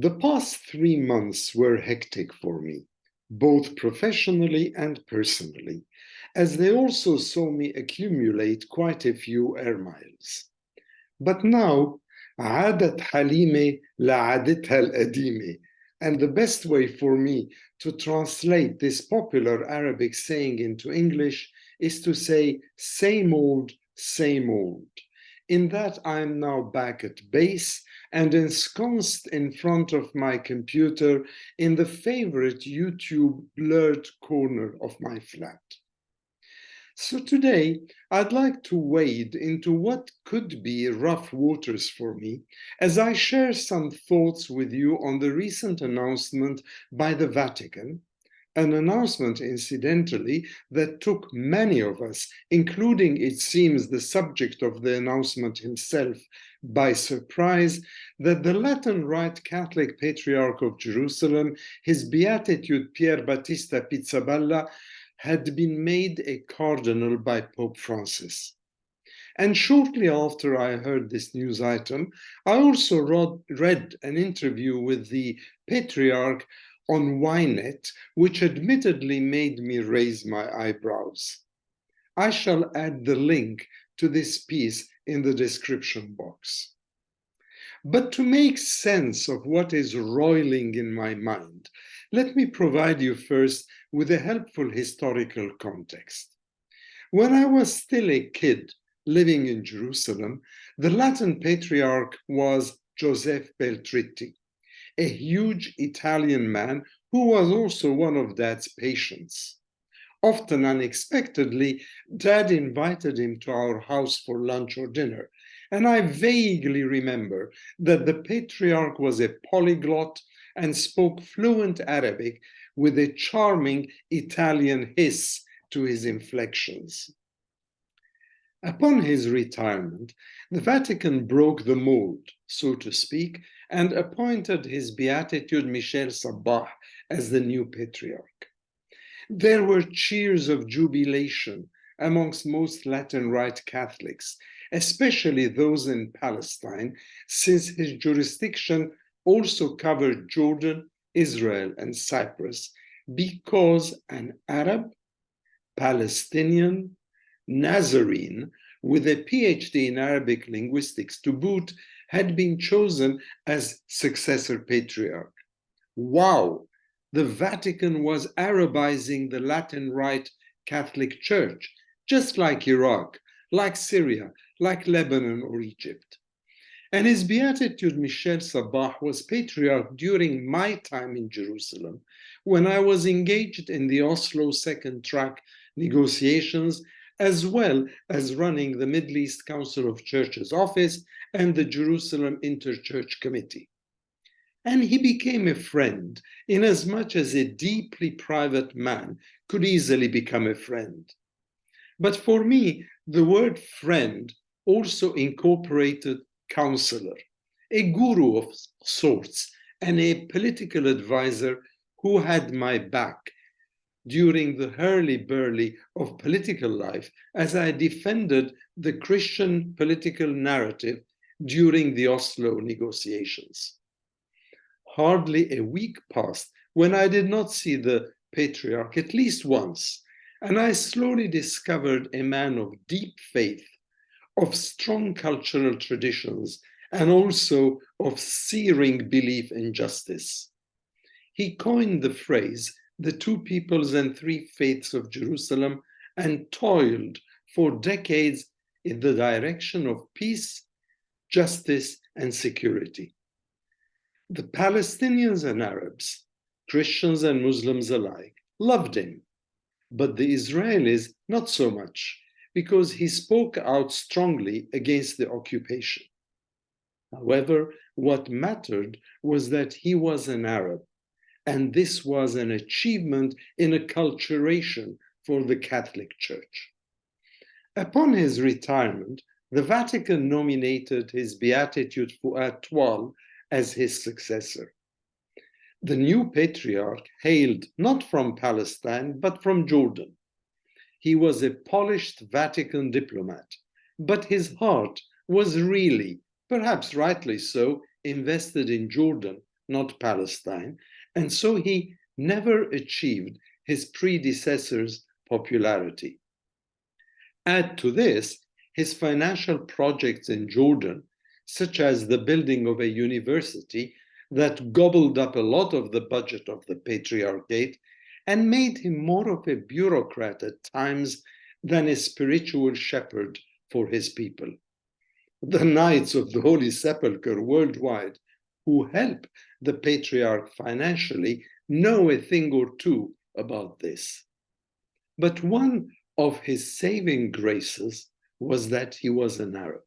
The past 3 months were hectic for me, both professionally and personally, as they also saw me accumulate quite a few air miles. But now, عادت حليمة لعادتها القديمة, and the best way for me to translate this popular Arabic saying into English is to say same old, in that I am now back at base and ensconced in front of my computer in the favorite YouTube blurred corner of my flat. So today, I'd like to wade into what could be rough waters for me as I share some thoughts with you on the recent announcement by the Vatican, an announcement, incidentally, that took many of us, including, it seems, the subject of the announcement himself, by surprise, that the Latin-rite Catholic Patriarch of Jerusalem, His Beatitude Pier Battista Pizzaballa, had been made a cardinal by Pope Francis. And shortly after I heard this news item, I also read an interview with the Patriarch on Ynet, which admittedly made me raise my eyebrows. I shall add the link to this piece in the description box. But to make sense of what is roiling in my mind, let me provide you first with a helpful historical context. When I was still a kid living in Jerusalem, the Latin Patriarch was Joseph Beltriti, a huge Italian man who was also one of Dad's patients. Often unexpectedly, Dad invited him to our house for lunch or dinner, and I vaguely remember that the Patriarch was a polyglot and spoke fluent Arabic with a charming Italian hiss to his inflections. Upon his retirement, the Vatican broke the mold, so to speak, and appointed His Beatitude Michel Sabah as the new Patriarch. There were cheers of jubilation amongst most Latin-rite Catholics, especially those in Palestine, since his jurisdiction also covered Jordan, Israel, and Cyprus, because an Arab, Palestinian, Nazarene, with a PhD in Arabic linguistics to boot, had been chosen as successor patriarch. Wow! The Vatican was Arabizing the Latin-rite Catholic Church, just like Iraq, like Syria, like Lebanon or Egypt. And His Beatitude Michel Sabah was patriarch during my time in Jerusalem, when I was engaged in the Oslo second track negotiations, as well as running the Middle East Council of Churches office and the Jerusalem Interchurch Committee. And he became a friend, inasmuch as a deeply private man could easily become a friend. But for me, the word friend also incorporated counselor, a guru of sorts, and a political advisor who had my back during the hurly-burly of political life as I defended the Christian political narrative during the Oslo negotiations. Hardly a week passed when I did not see the Patriarch at least once, and I slowly discovered a man of deep faith, of strong cultural traditions, and also of searing belief in justice. He coined the phrase, the two peoples and three faiths of Jerusalem, and toiled for decades in the direction of peace, justice, and security. The Palestinians and Arabs, Christians and Muslims alike, loved him, but the Israelis not so much, because he spoke out strongly against the occupation. However, what mattered was that he was an Arab, and this was an achievement in acculturation for the Catholic Church. Upon his retirement, the Vatican nominated His Beatitude Fuad Twal as his successor. The new patriarch hailed not from Palestine, but from Jordan. He was a polished Vatican diplomat, but his heart was really, perhaps rightly so, invested in Jordan, not Palestine, and so he never achieved his predecessor's popularity. Add to this his financial projects in Jordan, such as the building of a university that gobbled up a lot of the budget of the Patriarchate and made him more of a bureaucrat at times than a spiritual shepherd for his people. The Knights of the Holy Sepulchre worldwide, who help the Patriarch financially, know a thing or two about this. But one of his saving graces was that he was an Arab.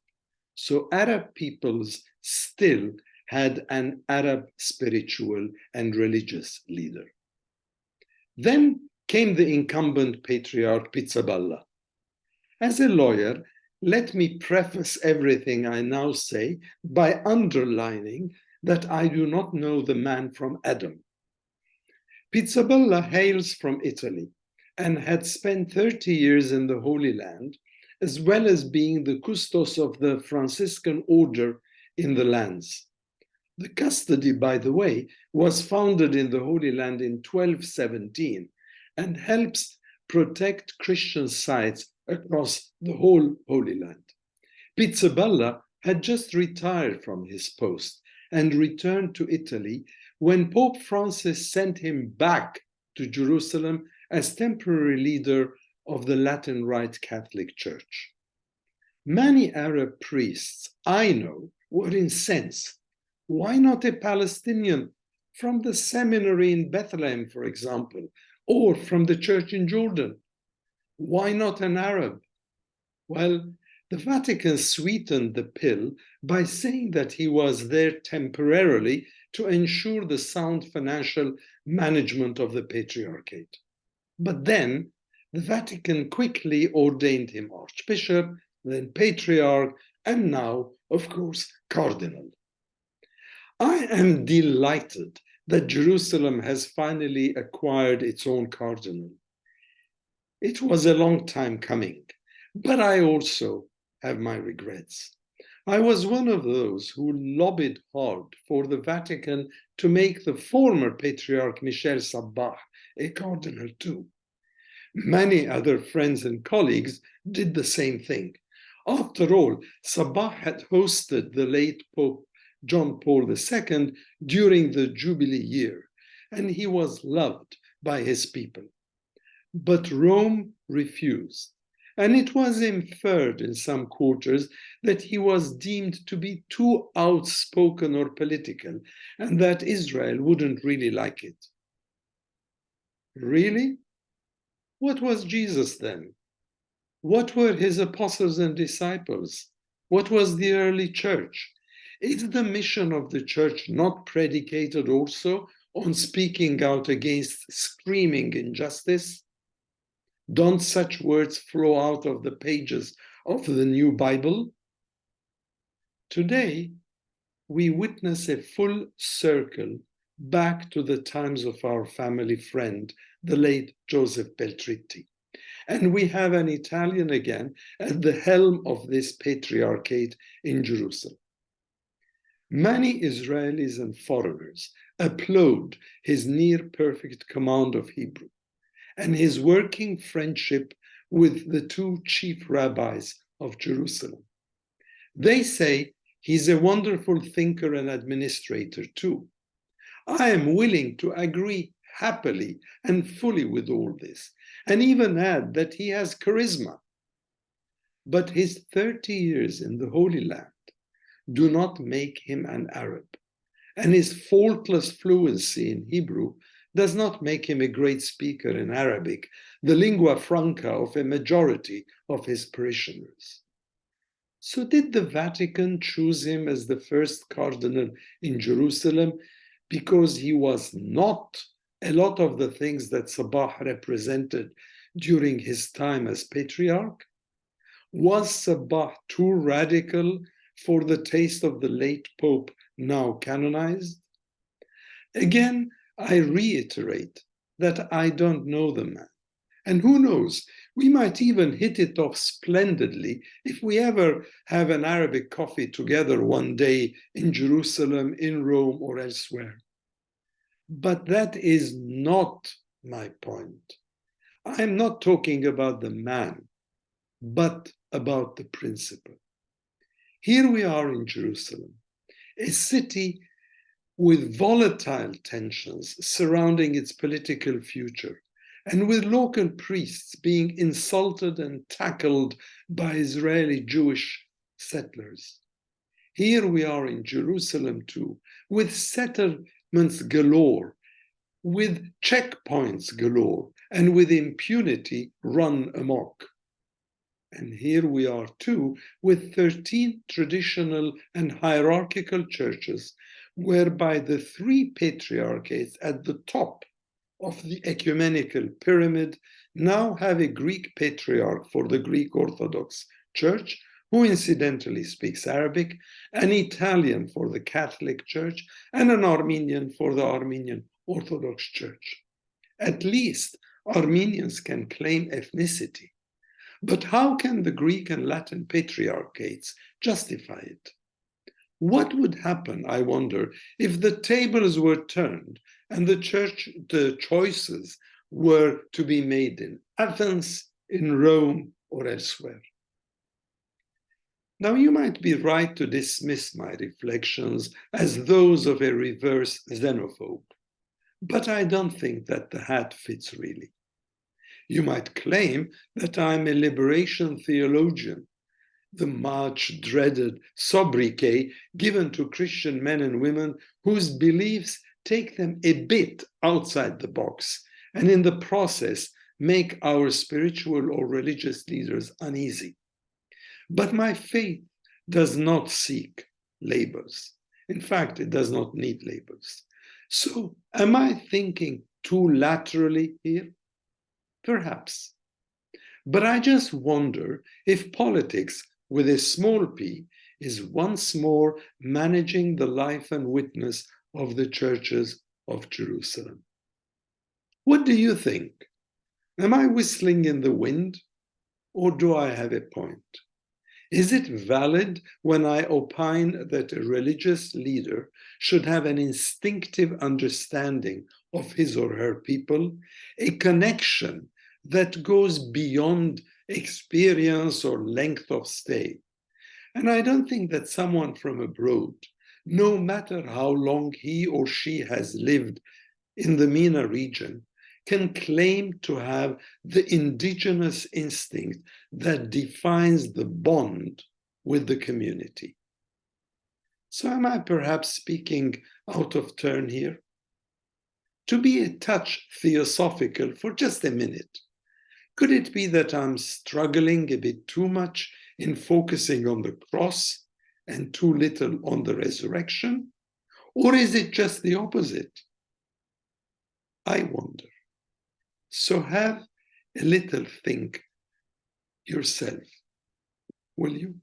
So Arab peoples still had an Arab spiritual and religious leader. Then came the incumbent patriarch Pizzaballa. As a lawyer, let me preface everything I now say by underlining that I do not know the man from Adam. Pizzaballa hails from Italy and had spent 30 years in the Holy Land, as well as being the custos of the Franciscan order in the lands. The custody, by the way, was founded in the Holy Land in 1217 and helps protect Christian sites across the whole Holy Land. Pizzaballa had just retired from his post and returned to Italy when Pope Francis sent him back to Jerusalem as temporary leader of the Latin-rite Catholic Church. Many Arab priests I know were incensed. Why not a Palestinian from the seminary in Bethlehem, for example, or from the church in Jordan? Why not an Arab? Well, the Vatican sweetened the pill by saying that he was there temporarily to ensure the sound financial management of the Patriarchate. But then the Vatican quickly ordained him Archbishop, then Patriarch, and now, of course, Cardinal. I am delighted that Jerusalem has finally acquired its own Cardinal. It was a long time coming, but I also have my regrets. I was one of those who lobbied hard for the Vatican to make the former Patriarch Michel Sabah a cardinal too. Many other friends and colleagues did the same thing. After all, Sabah had hosted the late Pope John Paul II during the Jubilee year, and he was loved by his people. But Rome refused, and it was inferred in some quarters that he was deemed to be too outspoken or political, and that Israel wouldn't really like it. Really? What was Jesus then? What were his apostles and disciples? What was the early church? Is the mission of the church not predicated also on speaking out against screaming injustice? Don't such words flow out of the pages of the new Bible? Today, we witness a full circle back to the times of our family friend, the late Joseph Beltriti. And we have an Italian again at the helm of this patriarchate in Jerusalem. Many Israelis and foreigners applaud his near-perfect command of Hebrew and his working friendship with the two chief rabbis of Jerusalem. They say he's a wonderful thinker and administrator too. I am willing to agree happily and fully with all this, and even add that he has charisma. But his 30 years in the Holy Land do not make him an Arab, and his faultless fluency in Hebrew does not make him a great speaker in Arabic, the lingua franca of a majority of his parishioners. So did the Vatican choose him as the first cardinal in Jerusalem because he was not a lot of the things that Sabah represented during his time as patriarch? Was Sabah too radical for the taste of the late Pope, now canonized? Again, I reiterate that I don't know the man. And who knows, we might even hit it off splendidly if we ever have an Arabic coffee together one day in Jerusalem, in Rome, or elsewhere. But that is not my point. I'm not talking about the man, but about the principle. Here we are in Jerusalem, a city with volatile tensions surrounding its political future, and with local priests being insulted and tackled by Israeli Jewish settlers. Here we are in Jerusalem too, with settlements galore, with checkpoints galore, and with impunity run amok. And here we are too, with 13 traditional and hierarchical churches, whereby the three patriarchates at the top of the ecumenical pyramid now have a Greek patriarch for the Greek Orthodox Church, who incidentally speaks Arabic, an Italian for the Catholic Church, and an Armenian for the Armenian Orthodox Church. At least Armenians can claim ethnicity. But how can the Greek and Latin patriarchates justify it? What would happen, I wonder, if the tables were turned and the choices were to be made in Athens, in Rome, or elsewhere? Now, you might be right to dismiss my reflections as those of a reverse xenophobe, but I don't think that the hat fits really. You might claim that I'm a liberation theologian, the much dreaded sobriquet given to Christian men and women whose beliefs take them a bit outside the box and in the process make our spiritual or religious leaders uneasy. But my faith does not seek labels. In fact, it does not need labels. So am I thinking too laterally here? Perhaps. But I just wonder if politics with a small p is once more managing the life and witness of the churches of Jerusalem. What do you think? Am I whistling in the wind, or do I have a point? Is it valid when I opine that a religious leader should have an instinctive understanding of his or her people, a connection that goes beyond experience or length of stay? And I don't think that someone from abroad, no matter how long he or she has lived in the MENA region, can claim to have the indigenous instinct that defines the bond with the community. So am I perhaps speaking out of turn here? To be a touch theosophical for just a minute, could it be that I'm struggling a bit too much in focusing on the cross and too little on the resurrection? Or is it just the opposite? I wonder. So have a little think yourself, will you?